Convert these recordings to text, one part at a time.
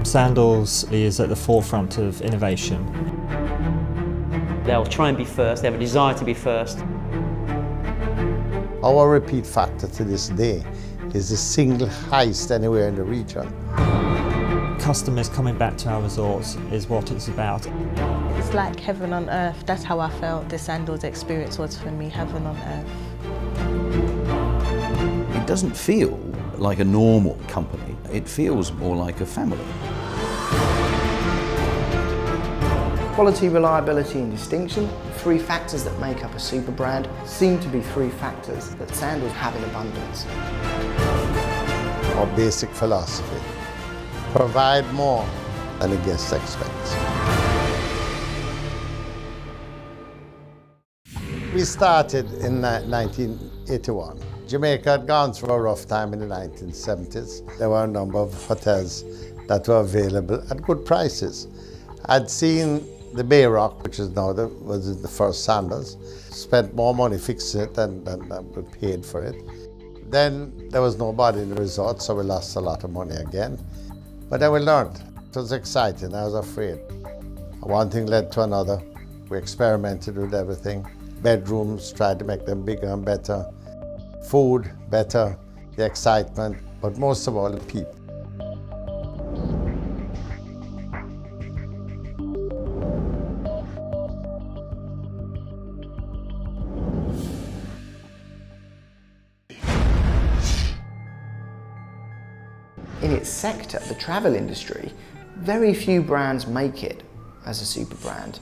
Sandals is at the forefront of innovation. They'll try and be first, they have a desire to be first. Our repeat factor to this day is the single highest anywhere in the region. Customers coming back to our resorts is what it's about. It's like heaven on earth. That's how I felt the Sandals experience was for me, heaven on earth. It doesn't feel like a normal company, it feels more like a family. Quality, reliability and distinction, three factors that make up a super brand, seem to be three factors that Sandals have in abundance. Our basic philosophy: provide more than the guest expects. We started in 1981. Jamaica had gone through a rough time in the 1970s. There were a number of hotels that were available at good prices. I'd seen the Bay Rock, which is now was the first Sandals, spent more money fixing it than we paid for it. Then there was nobody in the resort, so we lost a lot of money again. But then we learned. It was exciting. I was afraid. One thing led to another. We experimented with everything. Bedrooms, tried to make them bigger and better. Food, better. The excitement, but most of all, the people. In its sector, the travel industry, very few brands make it as a super brand.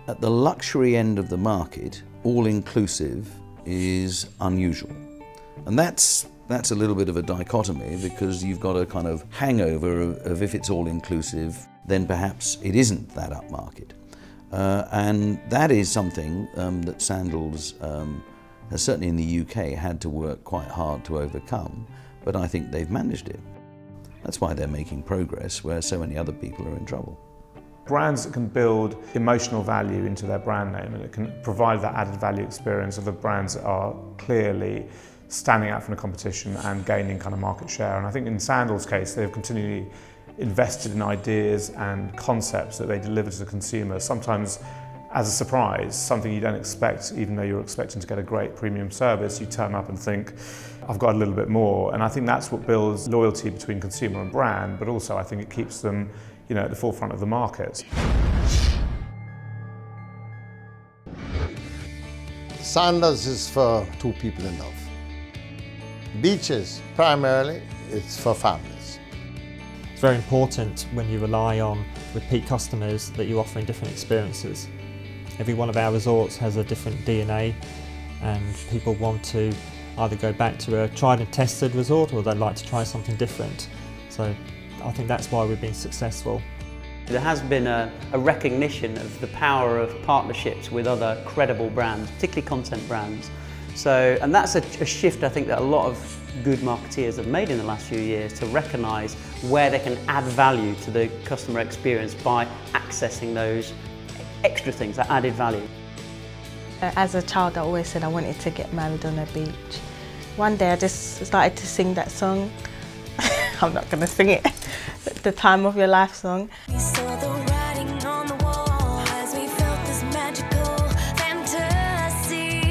At the luxury end of the market, all-inclusive is unusual. And that's a little bit of a dichotomy, because you've got a kind of hangover of if it's all-inclusive, then perhaps it isn't that upmarket. And that is something that Sandals has certainly in the UK had to work quite hard to overcome, but I think they've managed it. That's why they're making progress where so many other people are in trouble. Brands that can build emotional value into their brand name, and it can provide that added value experience of the brands that are clearly standing out from the competition and gaining kind of market share. And I think in Sandals' case, they've continually invested in ideas and concepts that they deliver to the consumer, sometimes as a surprise, something you don't expect, even though you're expecting to get a great premium service. You turn up and think, I've got a little bit more. And I think that's what builds loyalty between consumer and brand, but also I think it keeps them, you know, at the forefront of the market. Sandals is for two people in love. Beaches, primarily, it's for families. It's very important when you rely on repeat customers that you're offering different experiences. Every one of our resorts has a different DNA, and people want to either go back to a tried and tested resort, or they'd like to try something different. So I think that's why we've been successful. There has been a recognition of the power of partnerships with other credible brands, particularly content brands. So, and that's a shift I think that a lot of good marketeers have made in the last few years, to recognise where they can add value to the customer experience by accessing those extra things, that added value. As a child, I always said I wanted to get married on a beach. One day I just started to sing that song. I'm not going to sing it, the Time of Your Life song. We saw the writing on the wall as we felt this magical fantasy.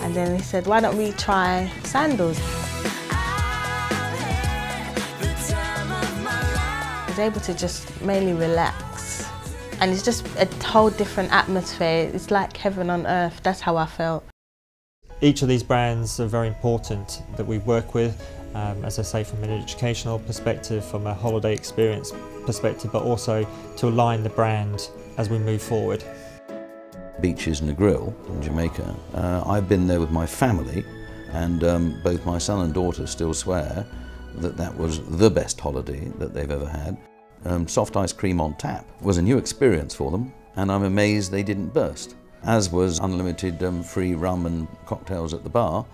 And then he said, why don't we try Sandals? I was able to just mainly relax. And it's just a whole different atmosphere. It's like heaven on earth. That's how I felt. Each of these brands are very important that we work with, as I say, from an educational perspective, from a holiday experience perspective, but also to align the brand as we move forward. Beaches and a Grill in Jamaica. I've been there with my family, and both my son and daughter still swear that that was the best holiday that they've ever had. Soft ice cream on tap was a new experience for them, and I'm amazed they didn't burst. As was unlimited free rum and cocktails at the bar,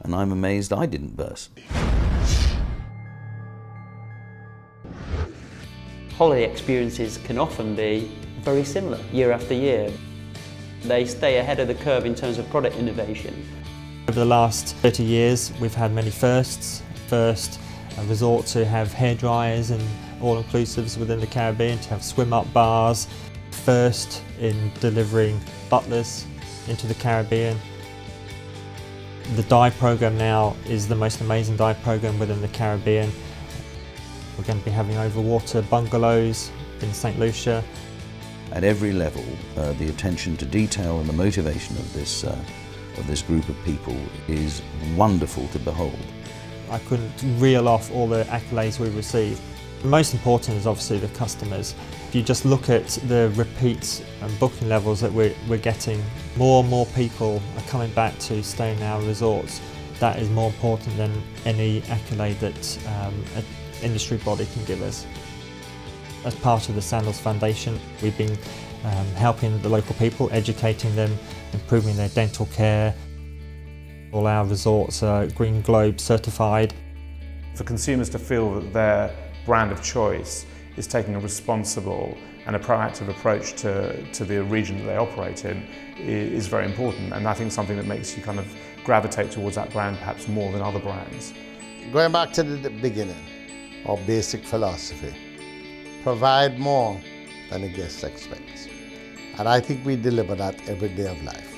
and I'm amazed I didn't burst. Holiday experiences can often be very similar year after year. They stay ahead of the curve in terms of product innovation. Over the last 30 years, we've had many firsts. First, a resort to have hairdryers and all-inclusives within the Caribbean, to have swim-up bars, first in delivering butlers into the Caribbean. The dive program now is the most amazing dive program within the Caribbean. We're going to be having overwater bungalows in St. Lucia. At every level, the attention to detail and the motivation of this group of people is wonderful to behold. I couldn't reel off all the accolades we received. The most important is obviously the customers. If you just look at the repeats and booking levels that we're getting, more and more people are coming back to stay in our resorts. That is more important than any accolade that an industry body can give us. As part of the Sandals Foundation, we've been helping the local people, educating them, improving their dental care. All our resorts are Green Globe certified. For consumers to feel that their brand of choice is taking a responsible and a proactive approach to the region that they operate in is very important, and I think something that makes you kind of gravitate towards that brand perhaps more than other brands. Going back to the beginning, our basic philosophy, provide more than the guest expects. And I think we deliver that every day of life.